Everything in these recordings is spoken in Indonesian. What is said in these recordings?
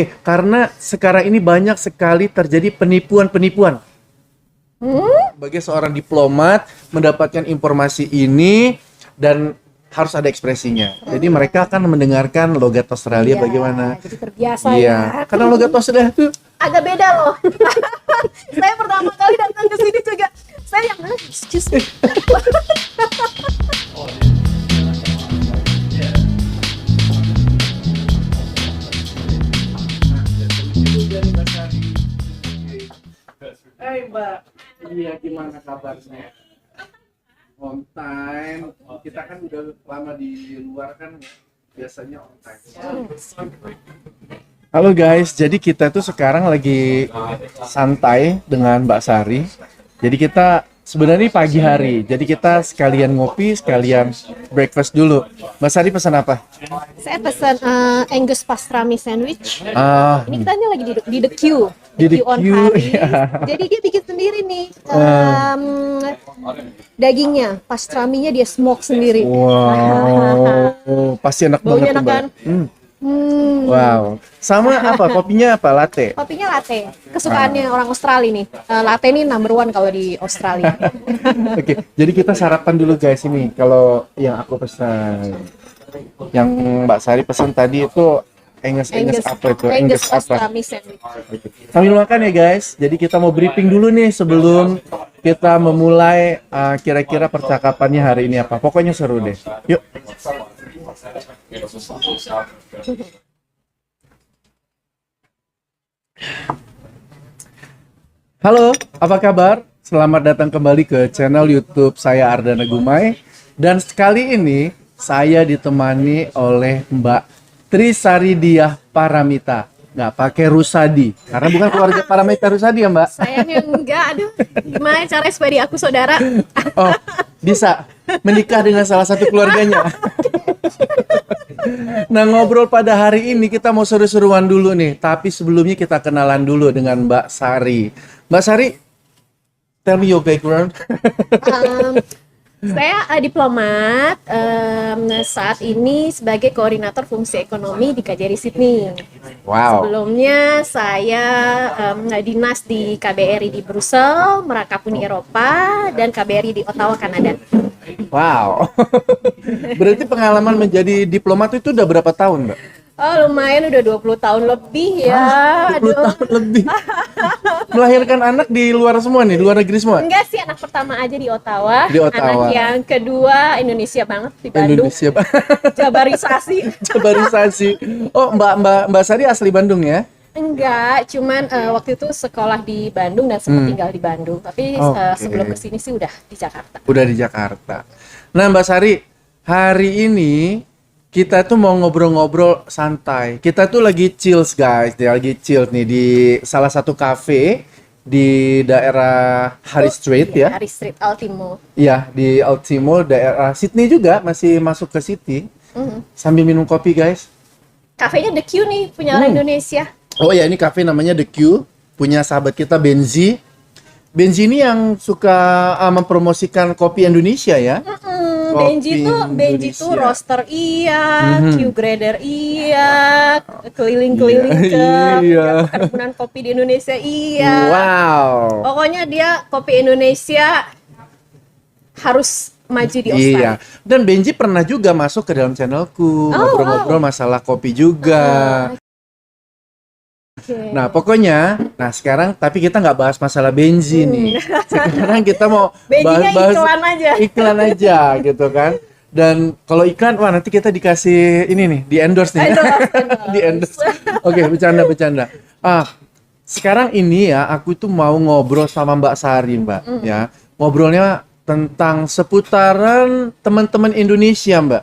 karena sekarang ini banyak sekali terjadi penipuan-penipuan. Sebagai seorang diplomat mendapatkan informasi ini dan harus ada ekspresinya. Jadi mereka akan mendengarkan logat Australia bagaimana. Jadi terbiasa Iya, karena logat Australia itu agak beda loh. Saya pertama kali datang ke sini juga, saya yang excuse me. Hai Mbak, iya gimana kabarnya? On time, kita kan udah lama di luar kan, biasanya on time. Halo guys, jadi kita tuh sekarang lagi santai dengan Mbak Sari. Jadi kita sebenarnya pagi hari, jadi kita sekalian ngopi, sekalian breakfast dulu. Mbak Sari pesan apa? Saya pesan Angus pastrami sandwich. Ah, Ini kita ini lagi di The Q. Di The on Q, Hari. iya. Jadi dia bikin sendiri nih dagingnya, pastraminya dia smoke sendiri. wow, pasti enak Baunya banget tuh, enak Mbak. kan? Wow, sama apa? Kopinya apa? Latte? Kopinya latte, kesukaannya orang Australia nih. Latte ini number one kalau di Australia. Oke, jadi kita sarapan dulu guys ini. Kalau yang aku pesan, yang Mbak Sari pesan tadi itu Angus apa itu? Angus apa? pastrami sandwich. Oke. Sambil makan ya guys. Jadi kita mau briefing dulu nih sebelum kita memulai kira-kira percakapannya hari ini apa. Pokoknya seru deh. Yuk. Halo, apa kabar? Selamat datang kembali ke channel YouTube saya Ardana Gumai. Dan sekali ini saya ditemani oleh Mbak Trisari Diah Paramita. Nggak pakai Rusadi, karena bukan keluarga Paramita Rusadi ya Mbak? Sayangnya enggak, aduh. Gimana cara supaya aku saudara? Oh, bisa menikah dengan salah satu keluarganya. Nah, ngobrol pada hari ini kita mau seru-seruan dulu nih. Tapi sebelumnya kita kenalan dulu dengan Mbak Sari. Mbak Sari, tell me your background. Saya diplomat, saat ini sebagai koordinator fungsi ekonomi di KJRI Sydney. Wow. Sebelumnya saya dinas di KBRI di Brussels, Merakapuni Eropa, dan KBRI di Ottawa, Kanada. Wow. Berarti pengalaman menjadi diplomat itu udah berapa tahun, Mbak? Oh, lumayan udah 20 tahun lebih ya. 20 tahun lebih. Melahirkan anak di luar semua nih, di luar negeri semua? Enggak sih, anak pertama aja di Ottawa. Di Ottawa. Anak yang kedua Indonesia banget di Bandung. Indonesia. Jabarisasi. Jabarisasi. Oh, Mbak Sari asli Bandung ya? Enggak, cuman waktu itu sekolah di Bandung dan sempat tinggal di Bandung. Tapi Oke. sebelum kesini sih udah di Jakarta. Udah di Jakarta. Nah, Mbak Sari, hari ini kita tuh mau ngobrol-ngobrol santai. Kita tuh lagi chills guys, lagi chill nih di salah satu cafe di daerah Harry Street ya. Harry Street, Ultimo. Iya, di Ultimo, daerah Sydney juga, masih masuk ke City. Sambil minum kopi guys. Kafenya The Q nih, punya orang Indonesia. Oh ya, ini cafe namanya The Q, punya sahabat kita Benzi. Benzi ini yang suka mempromosikan kopi Indonesia ya. Benji Indonesia. tuh roaster iya, Q grader iya, keliling-keliling ke Iya. perkebunan kopi di Indonesia iya. Wow. Pokoknya dia kopi Indonesia harus maju di Iya. Australia. Dan Benji pernah juga masuk ke dalam channelku, ngobrol-ngobrol masalah kopi juga. Oke. Nah, pokoknya, sekarang tapi kita nggak bahas masalah Benji nih. Sekarang kita mau Benjinya bahas iklan aja. iklan aja gitu kan. Dan kalau iklan, wah nanti kita dikasih ini nih, di endorse nih. Di endorse. Oke, bercanda. Sekarang ini ya, aku tuh mau ngobrol sama Mbak Sari, Mbak. Ya, ngobrolnya tentang seputaran teman-teman Indonesia, Mbak.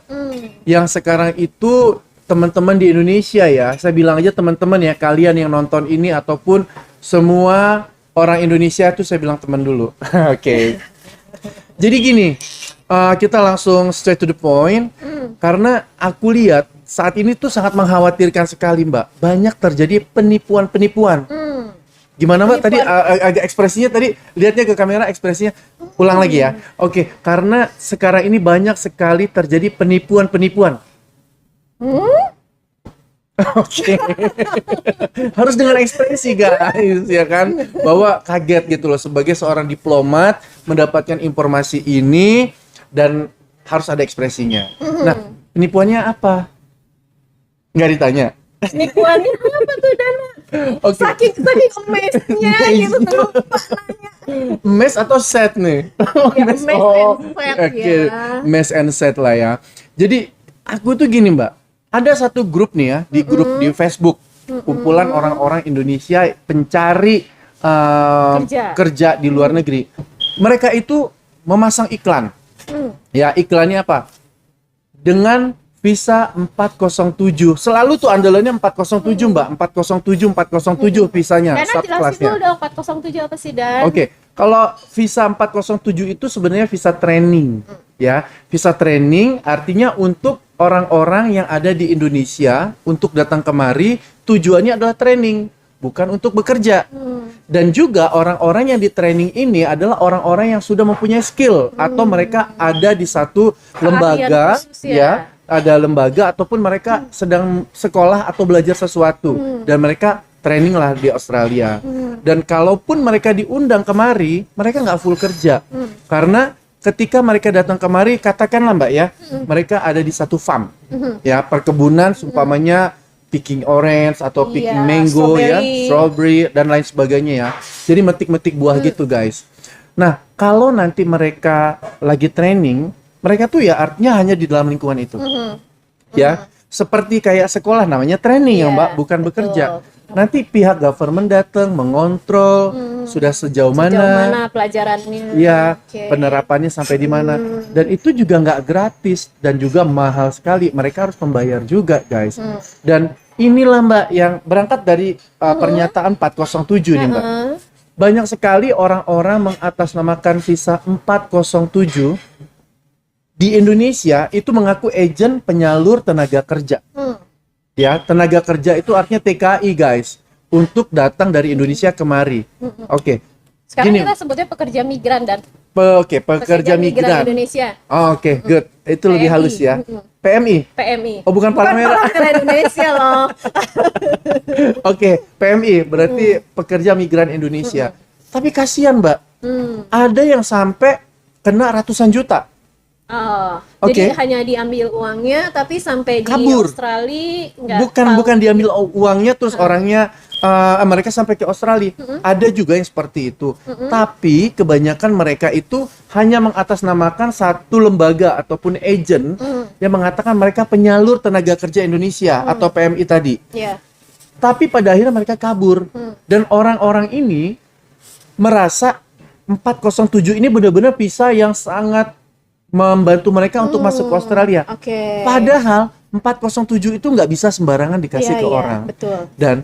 Yang sekarang itu teman-teman di Indonesia ya, saya bilang aja teman-teman ya, kalian yang nonton ini ataupun semua orang Indonesia tuh saya bilang teman dulu. Oke. Jadi gini, kita langsung straight to the point, karena aku lihat saat ini tuh sangat mengkhawatirkan sekali Mbak. Banyak terjadi penipuan-penipuan. Gimana Mbak tadi agak ekspresinya tadi, lihatnya ke kamera ekspresinya, ulang lagi ya. Oke, karena sekarang ini banyak sekali terjadi penipuan-penipuan. Oke. Harus dengan ekspresi guys, ya kan? Bahwa kaget gitu loh sebagai seorang diplomat mendapatkan informasi ini dan harus ada ekspresinya. Nah, penipuannya apa? Nggak ditanya. Penipuannya apa tuh Dana? Oke. Saking amazed-nya gitu lupa nanya. Mes atau set nih? Ya, Mes. mes Oh, and set oke. ya. Mes and set lah ya. Jadi aku tuh gini Mbak, ada satu grup nih ya di grup di Facebook, kumpulan orang-orang Indonesia pencari kerja di luar negeri. Mereka itu memasang iklan. Ya, iklannya apa? Dengan visa 407. Selalu tuh andalannya 407, Mbak. 407, 407 visanya, Dana jelasin subclassnya. dulu dong 407 apa sih Dan? Oke, kalau visa 407 itu sebenarnya visa training, ya. Visa training artinya untuk orang-orang yang ada di Indonesia untuk datang kemari, tujuannya adalah training, bukan untuk bekerja. Dan juga orang-orang yang di training ini adalah orang-orang yang sudah mempunyai skill atau mereka ada di satu lembaga, khusus ya. ada lembaga ataupun mereka sedang sekolah atau belajar sesuatu dan mereka training lah di Australia. Dan kalaupun mereka diundang kemari, mereka nggak full kerja. Karena ketika mereka datang kemari, katakanlah Mbak ya, mereka ada di satu farm. Ya, perkebunan seumpamanya picking orange atau picking Iya, mango ya, strawberry. strawberry dan lain sebagainya ya. Jadi metik-metik buah gitu guys. Nah, kalau nanti mereka lagi training, mereka tuh ya artinya hanya di dalam lingkungan itu. Ya, seperti kayak sekolah namanya training ya Iya, Mbak, bukan betul. bekerja. Nanti pihak government datang mengontrol sudah sejauh Sejauh mana, mana pelajarannya? ya Oke. penerapannya sampai di mana. Dan itu juga nggak gratis dan juga mahal sekali. Mereka harus membayar juga guys. Dan inilah Mbak yang berangkat dari pernyataan 407 nih Mbak. Banyak sekali orang-orang mengatasnamakan visa 407 di Indonesia itu mengaku agen penyalur tenaga kerja. Ya, tenaga kerja itu artinya TKI guys, untuk datang dari Indonesia kemari. Oke. Sekarang Gini. kita sebutnya pekerja migran dan Oke, pekerja migran. Indonesia, Oke, good. Itu lebih PMI. halus ya. PMI. PMI. Oh, bukan Palang Merah. Palang Merah Indonesia loh. Oke, PMI berarti pekerja migran Indonesia. Tapi kasihan, Mbak. Ada yang sampai kena ratusan juta. Oh, Oke. jadi hanya diambil uangnya, tapi sampai Kabur. di Australia nggak Bukan tahu. diambil uangnya terus orangnya mereka sampai ke Australia. Ada juga yang seperti itu. Tapi kebanyakan mereka itu hanya mengatasnamakan satu lembaga ataupun agen yang mengatakan mereka penyalur tenaga kerja Indonesia atau PMI tadi. Ya. Tapi pada akhirnya mereka kabur. Dan orang-orang ini merasa 407 ini benar-benar visa yang sangat membantu mereka untuk masuk ke Australia. Oke. Padahal 407 itu nggak bisa sembarangan dikasih Iya, ke iya, orang. betul. Dan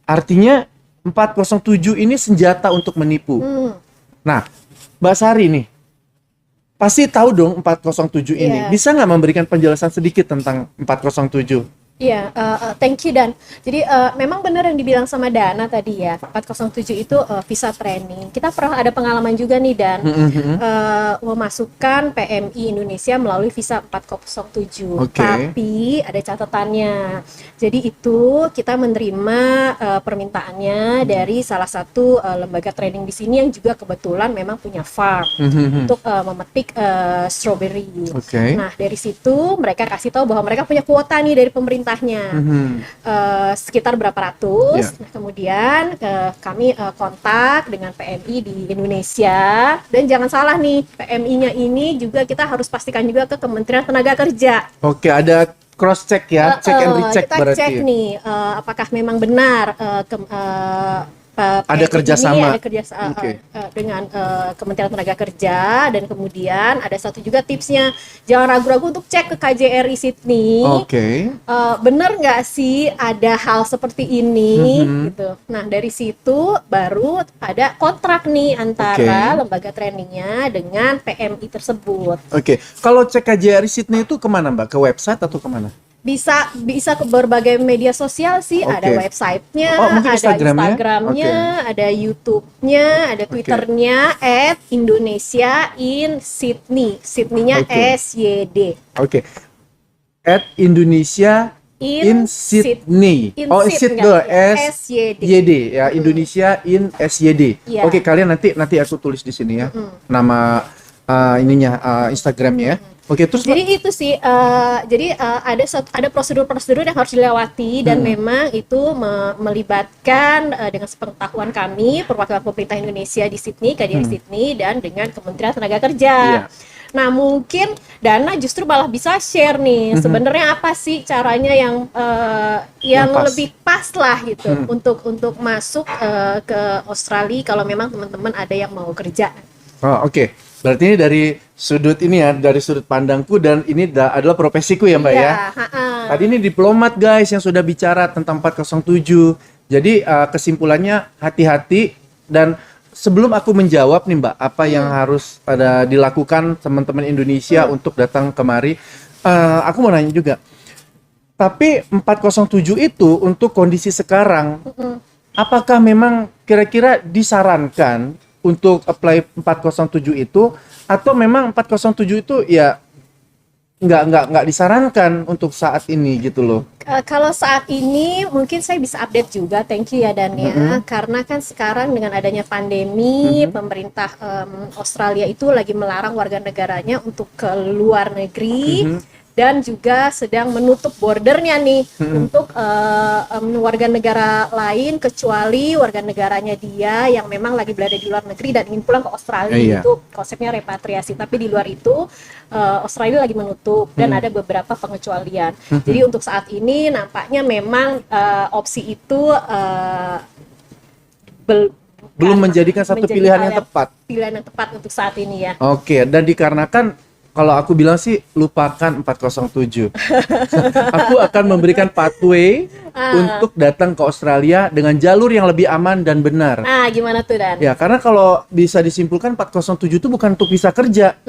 artinya 407 ini senjata untuk menipu. Nah, Mbak Sari nih, pasti tahu dong 407 ini. Iya. Bisa nggak memberikan penjelasan sedikit tentang 407? Iya, thank you Dan. Jadi memang benar yang dibilang sama Dana tadi ya, 407 itu visa training. Kita pernah ada pengalaman juga nih Dan, memasukkan PMI Indonesia melalui visa 407. Oke. Tapi ada catatannya. Jadi itu kita menerima permintaannya dari salah satu lembaga training di sini yang juga kebetulan memang punya farm untuk memetik strawberry. Oke. Nah dari situ mereka kasih tahu bahwa mereka punya kuota nih dari pemerintahnya. Sekitar berapa ratus. Ya. Nah, kemudian kami kontak dengan PMI di Indonesia, dan jangan salah nih, PMI-nya ini juga kita harus pastikan juga ke Kementerian Tenaga Kerja. Oke, ada cross check ya, check and recheck kita berarti. cek nih apakah memang benar Ada PMI kerjasama. ini ada kerjasama Oke. dengan Kementerian Tenaga Kerja. Dan kemudian ada satu juga tipsnya, jangan ragu-ragu untuk cek ke KJRI Sydney. Oke. Bener nggak sih ada hal seperti ini gitu. Nah dari situ baru ada kontrak nih antara lembaga trainingnya dengan PMI tersebut. Oke. Kalau cek KJRI Sydney itu kemana Mbak? Ke website atau kemana? Bisa ke berbagai media sosial sih. Oke. Ada websitenya, Oh, mungkin ada Instagramnya? Instagramnya, ada YouTube-nya, ada Twitternya @Indonesia in Sydney. Sydney-nya Oke. SYD. Oke. Indonesia in Sydney. In Oh, Sydney, Sydney, SYD. SYD ya, Indonesia in SYD. Iya. Oke, kalian nanti aku tulis di sini ya. Nama Instagramnya ya. Oke, terus Jadi itu sih, ada prosedur-prosedur yang harus dilewati dan memang itu melibatkan dengan sepengetahuan kami perwakilan pemerintah Indonesia di Sydney, KJRI Sydney, dan dengan Kementerian Tenaga Kerja. Iya. Nah mungkin Dana justru malah bisa share nih sebenarnya apa sih caranya yang pas. lebih pas lah gitu untuk masuk ke Australia kalau memang teman-teman ada yang mau kerja. Oh, oke. Berarti ini dari sudut ini ya, dari sudut pandangku dan ini adalah profesiku ya, Mbak ya. Tadi ini diplomat guys yang sudah bicara tentang 407. Jadi kesimpulannya hati-hati dan sebelum aku menjawab nih Mbak, apa yang harus dilakukan teman-teman Indonesia untuk datang kemari, aku mau nanya juga. Tapi 407 itu untuk kondisi sekarang, apakah memang kira-kira disarankan untuk apply 407 itu, atau memang 407 itu ya nggak disarankan untuk saat ini gitu loh? Kalau saat ini mungkin saya bisa update juga, thank you ya Dan ya, karena kan sekarang dengan adanya pandemi, pemerintah Australia itu lagi melarang warga negaranya untuk ke luar negeri. Dan juga sedang menutup bordernya nih untuk warga negara lain kecuali warga negaranya dia yang memang lagi berada di luar negeri dan ingin pulang ke Australia. Itu konsepnya repatriasi. Tapi di luar itu Australia lagi menutup dan ada beberapa pengecualian. Jadi untuk saat ini nampaknya memang opsi itu belum menjadikan satu pilihan yang tepat. Pilihan yang tepat untuk saat ini ya. Oke, dan dikarenakan kalau aku bilang sih lupakan 407. Aku akan memberikan pathway untuk datang ke Australia dengan jalur yang lebih aman dan benar. Gimana tuh Dan? Ya, karena kalau bisa disimpulkan 407 itu bukan untuk visa kerja.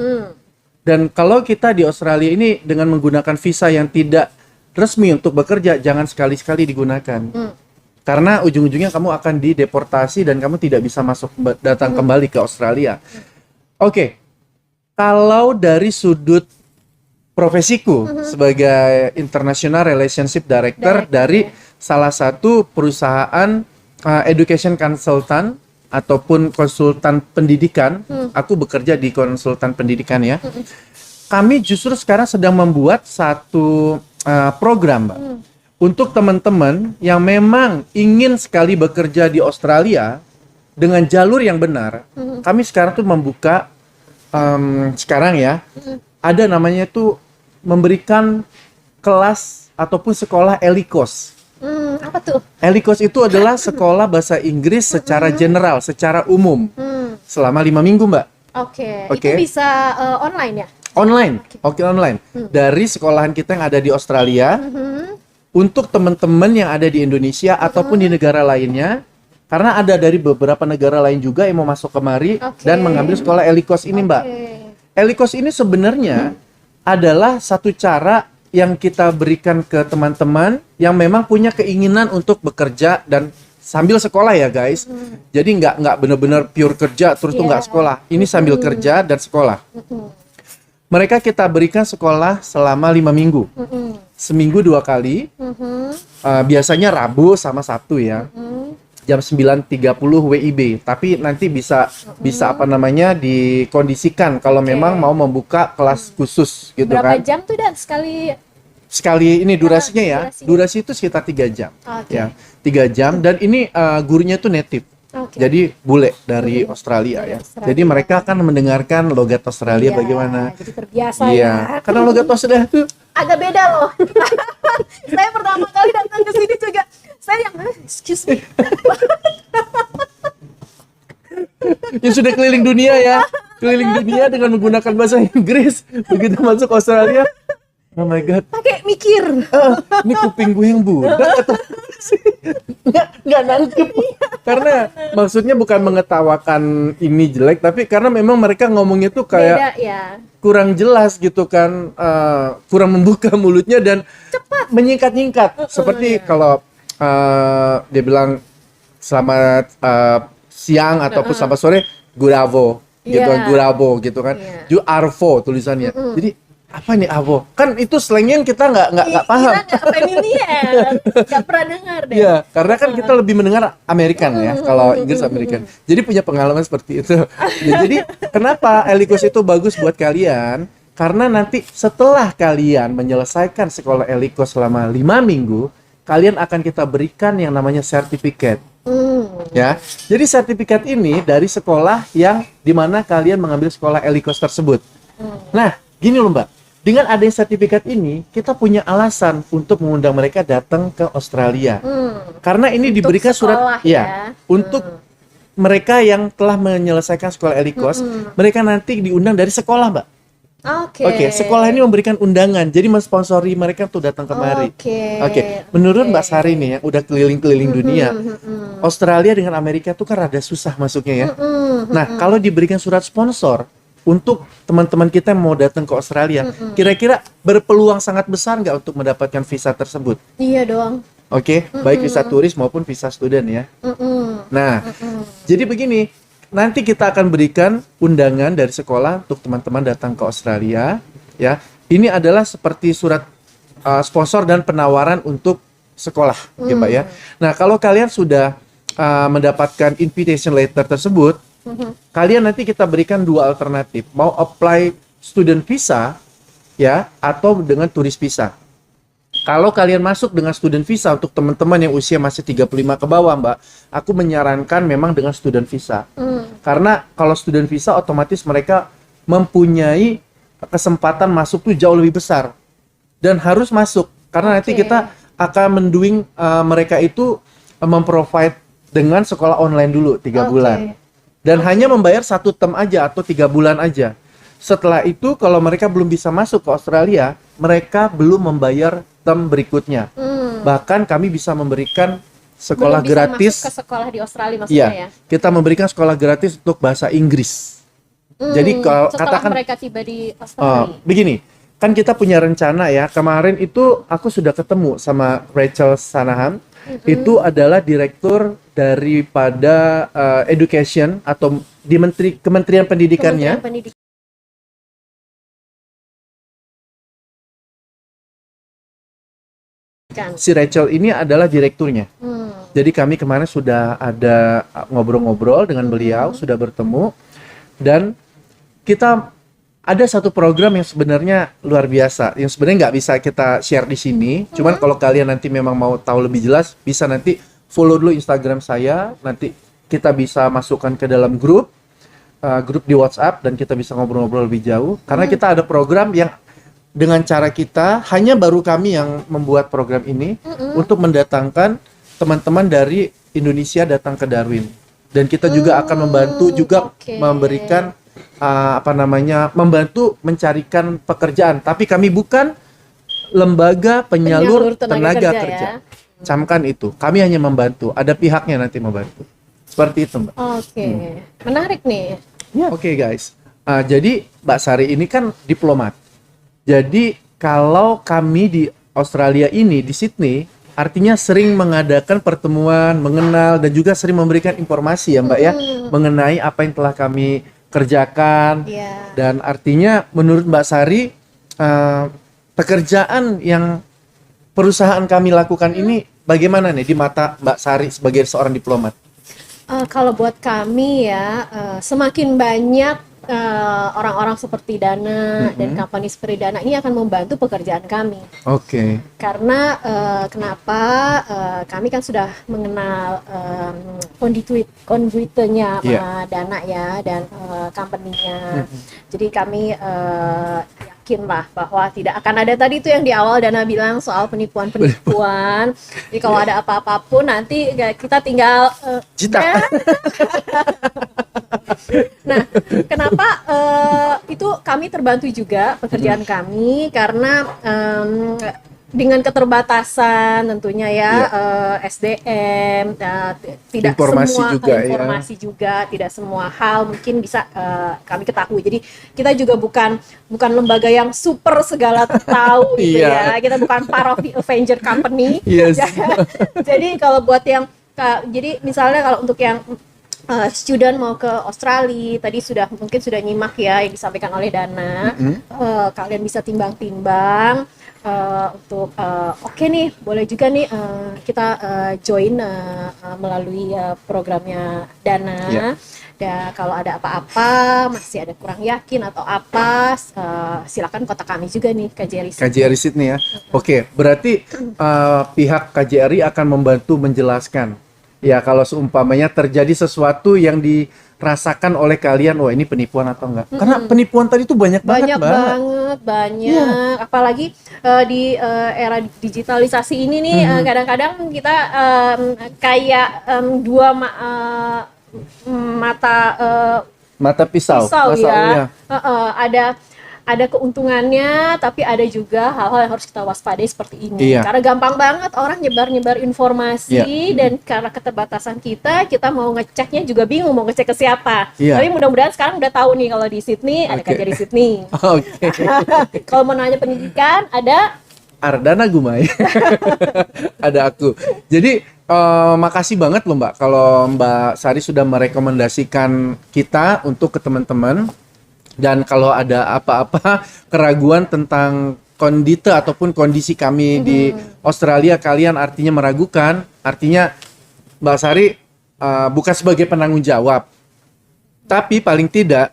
Dan kalau kita di Australia ini dengan menggunakan visa yang tidak resmi untuk bekerja, jangan sekali-sekali digunakan. Karena ujung-ujungnya kamu akan dideportasi dan kamu tidak bisa datang kembali ke Australia. Oke. Kalau dari sudut profesiku sebagai International Relationship Director dari salah satu perusahaan education consultant ataupun konsultan pendidikan, aku bekerja di konsultan pendidikan ya. Kami justru sekarang sedang membuat satu program, Mbak, untuk teman-teman yang memang ingin sekali bekerja di Australia dengan jalur yang benar. Kami sekarang tuh membuka sekarang ya, ada namanya tuh memberikan kelas ataupun sekolah ELICOS. Apa tuh? ELICOS itu adalah sekolah bahasa Inggris secara general, secara umum, selama 5 minggu, Mbak. Oke. Itu bisa online ya? Online, online. Dari sekolahan kita yang ada di Australia, untuk teman-teman yang ada di Indonesia ataupun di negara lainnya. Karena ada dari beberapa negara lain juga yang mau masuk kemari dan mengambil sekolah ELICOS ini, Mbak. ELICOS ini sebenarnya adalah satu cara yang kita berikan ke teman-teman yang memang punya keinginan untuk bekerja dan sambil sekolah ya, guys. Jadi nggak benar-benar pure kerja terus tuh nggak sekolah. Ini sambil kerja dan sekolah. Mereka kita berikan sekolah selama 5 minggu. Seminggu 2 kali. Biasanya Rabu sama Sabtu ya. Jam 9.30 WIB, tapi nanti bisa apa namanya dikondisikan kalau memang mau membuka kelas khusus gitu. Berapa kan. Jam tuh Dan Sekali ini durasinya ya. Durasi itu sekitar 3 jam. Ya, 3 jam dan ini gurunya tuh native. Jadi bule dari Australia ya. Jadi mereka akan mendengarkan logat Australia bagaimana. Jadi terbiasa ya. Karena logat Australia itu agak beda loh. Saya pertama kali datang ke sini juga saya yang excuse me. yang sudah keliling dunia ya. Keliling dunia dengan menggunakan bahasa Inggris. Begitu masuk Australia, oh my god. Pakai mikir. Ini kuping gue yang budak atau nggak nangkep. Karena maksudnya bukan mengetawakan ini jelek, tapi karena memang mereka ngomongnya tuh kayak beda, ya. Kurang jelas gitu kan, kurang membuka mulutnya dan cepat menyingkat-nyingkat. Seperti kalau dia bilang selamat siang ataupun selamat sore, guravo gitu kan, guravo gitu kan. Ju arvo tulisannya. Jadi Apa nih abo? Kan itu slangnya kita nggak paham. Kita nggak familiar, nggak pernah dengar deh. Iya, karena kan kita lebih mendengar American ya, kalau Inggris American. Jadi punya pengalaman seperti itu. Ya, jadi kenapa Elikos itu bagus buat kalian? Karena nanti setelah kalian menyelesaikan sekolah Elikos selama 5 minggu, kalian akan kita berikan yang namanya sertifikat. Ya, jadi sertifikat ini dari sekolah yang dimana kalian mengambil sekolah Elikos tersebut. Nah, gini loh Mbak. Dengan adanya sertifikat ini, kita punya alasan untuk mengundang mereka datang ke Australia. Karena ini Untuk diberikan sekolah, surat ya, untuk mereka yang telah menyelesaikan sekolah Elikos, mereka nanti diundang dari sekolah, Mbak. Oke, sekolah ini memberikan undangan, jadi mensponsori mereka tuh datang kemari. Oke. Menurut Mbak Sari nih yang udah keliling-keliling dunia, Australia dengan Amerika tuh kan rada susah masuknya ya. Nah, kalau diberikan surat sponsor untuk teman-teman kita yang mau datang ke Australia, kira-kira berpeluang sangat besar nggak untuk mendapatkan visa tersebut? Iya dong. Oke, baik visa turis maupun visa student ya. Nah, jadi begini, nanti kita akan berikan undangan dari sekolah untuk teman-teman datang ke Australia, ya. Ini adalah seperti surat sponsor dan penawaran untuk sekolah, ya Mbak ya. Nah, kalau kalian sudah mendapatkan invitation letter tersebut, kalian nanti kita berikan 2 alternatif, mau apply student visa ya atau dengan turis visa. Kalau kalian masuk dengan student visa untuk teman-teman yang usia masih 35 ke bawah, Mbak, aku menyarankan memang dengan student visa. Karena kalau student visa otomatis mereka mempunyai kesempatan masuk tuh jauh lebih besar. Dan harus masuk karena nanti kita akan mendoing mereka itu memprovide dengan sekolah online dulu 3 bulan. Dan hanya membayar 1 term aja atau 3 bulan aja. Setelah itu kalau mereka belum bisa masuk ke Australia, mereka belum membayar term berikutnya. Bahkan kami bisa memberikan sekolah Belum bisa gratis. masuk ke sekolah di Australia maksudnya ya? Kita memberikan sekolah gratis untuk bahasa Inggris. Jadi kalau setelah katakan mereka tiba di Australia. begini, kan kita punya rencana ya. Kemarin itu aku sudah ketemu sama Rachel Sanahan. Itu adalah direktur daripada education atau di Kementerian Pendidikannya. Si Rachel ini adalah direkturnya. Jadi kami kemarin sudah ada ngobrol-ngobrol dengan beliau, sudah bertemu, dan kita ada satu program yang sebenarnya luar biasa, yang sebenarnya nggak bisa kita share di sini. Cuman kalau kalian nanti memang mau tahu lebih jelas, bisa nanti follow dulu Instagram saya. Nanti kita bisa masukkan ke dalam grup di WhatsApp dan kita bisa ngobrol-ngobrol lebih jauh. Karena kita ada program yang dengan cara kita, hanya baru kami yang membuat program ini untuk mendatangkan teman-teman dari Indonesia datang ke Darwin. Dan kita juga akan membantu juga memberikan membantu mencarikan pekerjaan, tapi kami bukan lembaga penyalur tenaga kerja. Ya? Camkan itu, kami hanya membantu, ada pihaknya nanti membantu. Seperti itu, Mbak. Menarik nih. Oke, guys. Jadi Mbak Sari ini kan diplomat. Jadi kalau kami di Australia ini, di Sydney, artinya sering mengadakan pertemuan, mengenal, dan juga sering memberikan informasi ya Mbak ya, mengenai apa yang telah kami kerjakan. Dan artinya menurut Mbak Sari, pekerjaan yang perusahaan kami lakukan ini bagaimana nih di mata Mbak Sari sebagai seorang diplomat? Kalau buat kami ya, semakin banyak orang-orang seperti Dana dan company seperti Dana ini akan membantu pekerjaan kami. Karena kenapa kami kan sudah mengenal konduitnya Dana ya dan company-nya. Jadi kami yakinlah bahwa tidak akan ada tadi itu yang di awal Dana bilang soal penipuan-penipuan. Jadi kalau ada apa-apa pun nanti kita tinggal Nah, kenapa itu kami terbantu juga pekerjaan kami karena dengan keterbatasan tentunya ya SDM tidak informasi semua juga, informasi juga tidak semua hal mungkin bisa kami ketahui. Jadi kita juga bukan lembaga yang super segala tahu gitu ya. Kita bukan part of the Avenger Company. Jadi kalau buat yang jadi misalnya kalau untuk yang student mau ke Australia, tadi mungkin sudah nyimak ya yang disampaikan oleh Dana. Kalian bisa timbang-timbang untuk oke nih, boleh juga nih kita join melalui programnya Dana. Yeah. Dan kalau ada apa-apa, masih ada kurang yakin atau apa, silakan kontak kami juga nih KJRI Sydney. KJRI Sydney ya. Oke, berarti pihak KJRI akan membantu menjelaskan. Ya, kalau seumpamanya terjadi sesuatu yang dirasakan oleh kalian, wah ini penipuan atau enggak? Karena penipuan tadi itu banyak banget, banyak. Yeah. Apalagi di era digitalisasi ini nih, kadang-kadang kita kayak dua mata pisau ya. Ada keuntungannya, tapi ada juga hal-hal yang harus kita waspadai seperti ini. Iya. Karena gampang banget orang nyebar informasi, dan karena keterbatasan kita mau ngeceknya juga bingung mau ngecek ke siapa. Iya. Tapi mudah-mudahan sekarang udah tahu nih kalau di Sydney ada KJRI Sydney. Kalau mau nanya pendidikan ada Ardana Gumai. Ada aku. Jadi makasih banget loh Mbak kalau Mbak Sari sudah merekomendasikan kita untuk ke teman-teman. Dan kalau ada apa-apa keraguan tentang kondite ataupun kondisi kami di Australia, kalian artinya meragukan, artinya Mbak Sari bukan sebagai penanggung jawab, tapi paling tidak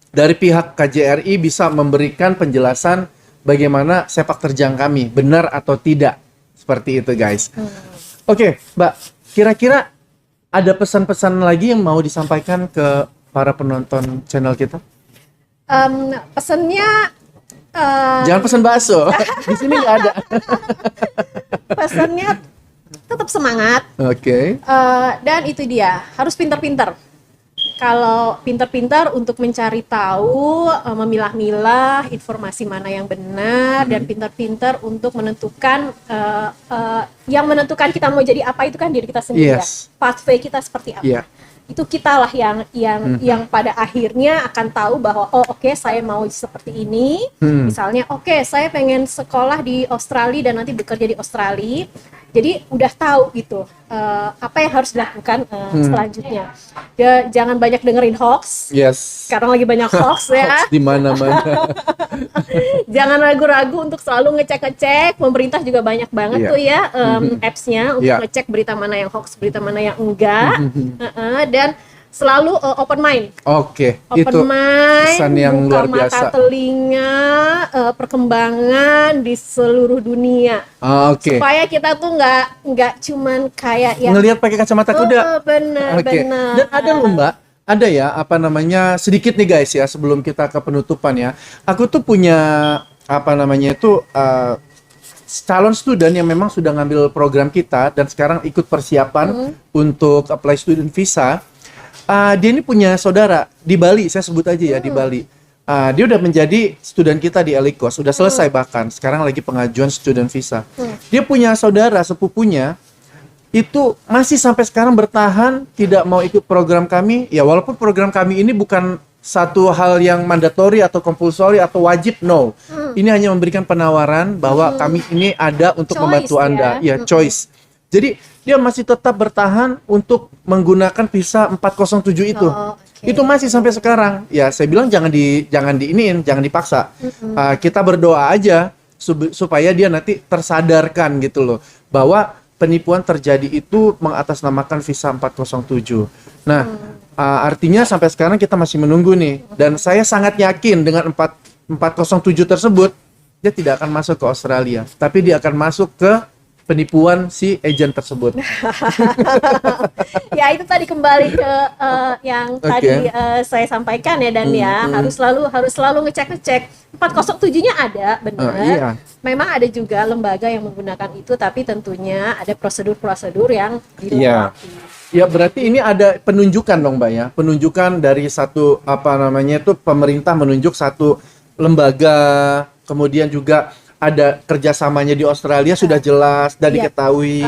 dari pihak KJRI bisa memberikan penjelasan bagaimana sepak terjang kami, benar atau tidak, seperti itu guys. Oke, Mbak, kira-kira ada pesan-pesan lagi yang mau disampaikan ke para penonton channel kita? Pesannya jangan pesan bakso. Di sini nggak ada. pesannya tetap semangat. Oke. Dan itu dia, harus pintar-pintar. Kalau pintar-pintar untuk mencari tahu, memilah-milah informasi mana yang benar, dan pintar-pintar untuk menentukan yang menentukan kita mau jadi apa itu kan diri kita sendiri. Yes. Ya. Pathway kita seperti apa. Yeah. Itu kita lah yang pada akhirnya akan tahu bahwa oke, saya mau seperti ini. Misalnya saya pengen sekolah di Australia dan nanti bekerja di Australia. Jadi udah tahu gitu apa yang harus dilakukan selanjutnya. Jangan banyak dengerin hoax. Yes. Sekarang lagi banyak hoax ya. Hoax di mana-mana. Jangan ragu-ragu untuk selalu ngecek-ngecek. Pemerintah juga banyak banget tuh ya apps-nya untuk ngecek berita mana yang hoax, berita mana yang enggak. Dan selalu open mind. Oke, Open itu mind, pesan yang buka luar biasa. mata telinga, perkembangan di seluruh dunia. Oke. Supaya kita tuh nggak cuman kayak yang Ngelihat pakai kacamata kuda. Benar. Dan ada loh Mbak, ada ya apa namanya sedikit nih guys ya sebelum kita ke penutupan ya. Aku tuh punya apa namanya itu calon student yang memang sudah ngambil program kita dan sekarang ikut persiapan untuk apply student visa. Dia ini punya saudara di Bali, saya sebut aja ya di Bali. Dia udah menjadi student kita di Elikos, udah selesai bahkan. Sekarang lagi pengajuan student visa. Dia punya saudara sepupunya itu masih sampai sekarang bertahan tidak mau ikut program kami. Ya walaupun program kami ini bukan satu hal yang mandatori atau compulsory atau wajib, no. Ini hanya memberikan penawaran bahwa kami ini ada untuk Choice, membantu Anda. ya. Choice. Jadi dia masih tetap bertahan untuk menggunakan visa 407 itu. Itu masih sampai sekarang. Ya, saya bilang jangan diiniin, jangan dipaksa. Kita berdoa aja supaya dia nanti tersadarkan gitu loh bahwa penipuan terjadi itu mengatasnamakan visa 407. Nah, artinya sampai sekarang kita masih menunggu nih. Dan saya sangat yakin dengan 407 tersebut dia tidak akan masuk ke Australia, tapi dia akan masuk ke penipuan si agent tersebut. Ya itu tadi kembali ke yang tadi saya sampaikan ya, dan harus selalu ngecek 407-nya ada benar. Iya. Memang ada juga lembaga yang menggunakan itu, tapi tentunya ada prosedur-prosedur yang dilewati. Ya berarti ini ada penunjukan dong Mbak ya, penunjukan dari satu apa namanya itu pemerintah menunjuk satu lembaga, kemudian juga ada kerjasamanya di Australia sudah jelas dan Iya. diketahui.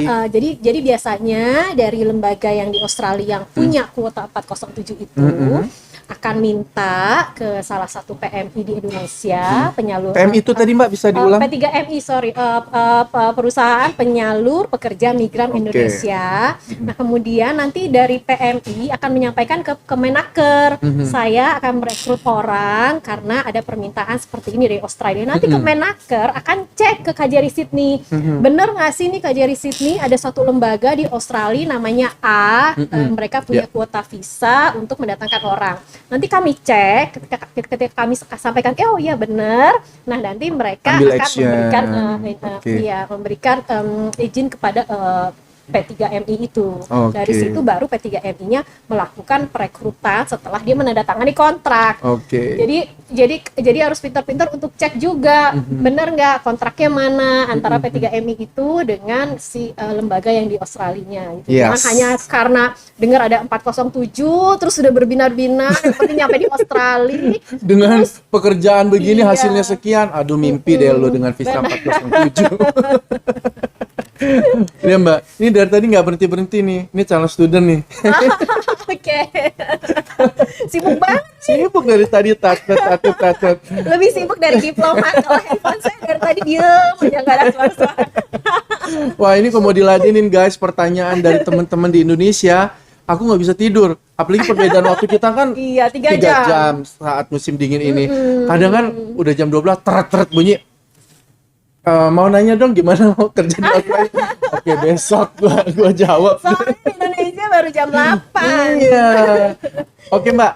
Jadi biasanya dari lembaga yang di Australia yang punya kuota 407 itu akan minta ke salah satu PMI di Indonesia, penyalur PM itu tadi Mbak bisa diulang? P3MI, sorry, perusahaan penyalur pekerja migran Indonesia. Nah, kemudian nanti dari PMI akan menyampaikan ke Kemenaker, saya akan merekrut orang karena ada permintaan seperti ini dari Australia. Nanti Kemenaker akan cek ke KJRI Sydney, bener nggak sih nih KJRI Sydney ada satu lembaga di Australia namanya A, mereka punya kuota visa untuk mendatangkan orang. Nanti kami cek, ketika kami sampaikan, oh iya benar. Nah, nanti mereka Ambil akan action. memberikan izin kepada P3MI itu. Oke. Dari situ baru P3MI-nya melakukan perekrutan setelah dia menandatangani kontrak. Oke. Jadi harus pintar-pintar untuk cek juga benar nggak kontraknya mana antara P3MI itu dengan si lembaga yang di Australia gitu. Jangan Yes. hanya karena dengar ada 407 terus sudah berbinar-binar yang penting nyampe di Australia. Dengan pekerjaan begini Iya. hasilnya sekian, aduh mimpi deh lo dengan visa 407. Iya Mbak, ini dari tadi nggak berhenti nih. Ini calon student nih. Oke. Sibuk banget. Sibuk dari tadi tatut. Lebih sibuk dari diplomat. Kalau handphone saya dari tadi diem aja nggak ada suara-suara. Wah ini kalau mau diladenin guys, pertanyaan dari teman-teman di Indonesia, aku nggak bisa tidur. Apalagi perbedaan waktu kita kan Iya, 3 3 jam saat musim dingin ini. Kadang kan udah jam 12 teret bunyi. Mau nanya dong gimana mau kerja di Australia? Oke besok gua jawab. Soalnya di Indonesia baru jam 8. Iya. Oke Mbak,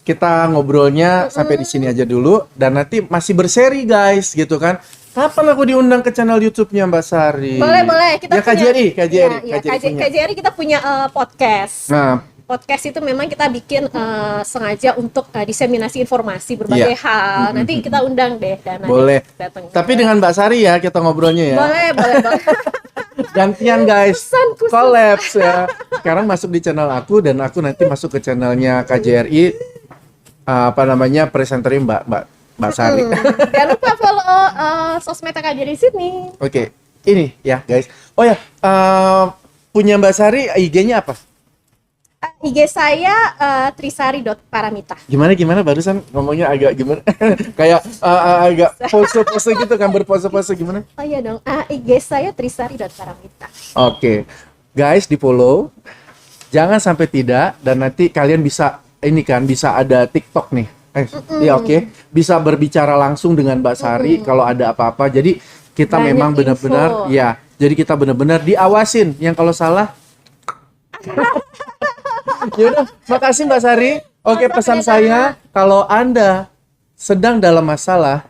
kita ngobrolnya sampai di sini aja dulu dan nanti masih berseri guys gitu kan. Kapan aku diundang ke channel YouTube-nya Mbak Sari? Boleh. Kita ya KJRI punya. KJRI kita punya podcast. Nah, Podcast itu memang kita bikin sengaja untuk diseminasi informasi berbagai Iya. hal. Nanti kita undang deh Dana. boleh. Datang. Tapi dengan Mbak Sari ya kita ngobrolnya ya. boleh. Gantian guys. Pesan khusus. Collabs ya. Sekarang masuk di channel aku dan aku nanti masuk ke channelnya KJRI. Presenternya Mbak Sari. Jangan lupa follow sosmed KJRI Sydney. Oke, ini ya guys. Oh ya, punya Mbak Sari IG-nya apa? IG saya trisari.paramita. Gimana barusan ngomongnya agak gimana? Kayak agak pose-pose gitu kan, berpose-pose gimana? Oh iya dong, IG saya trisari.paramita. Oke, guys di follow. Jangan sampai tidak dan nanti kalian bisa bisa ada TikTok nih. Iya oke. Bisa berbicara langsung dengan Mbak Sari kalau ada apa-apa. Jadi kita Banyak memang benar-benar info. ya. Jadi kita benar-benar diawasin. Yang kalau salah Yaudah, makasih Mbak Sari. Oke, Sama-sama, pesan ya, saya kalau Anda sedang dalam masalah,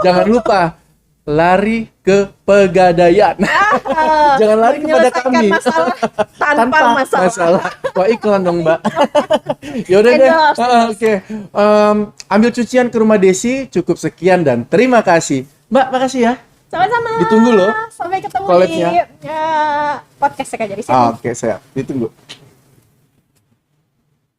jangan lupa lari ke Pegadaian. Jangan lari kepada Menyelesaikan kami. masalah tanpa masalah. Wah, iklan dong, Mbak. Yaudah deh. Endorse. Oke. Ambil cucian ke rumah Desi, cukup sekian dan terima kasih. Mbak, makasih ya. Sama-sama. Ditunggu loh Sampai ketemu collabnya. di podcast KJRI Sydney. Oke, siap. Ditunggu.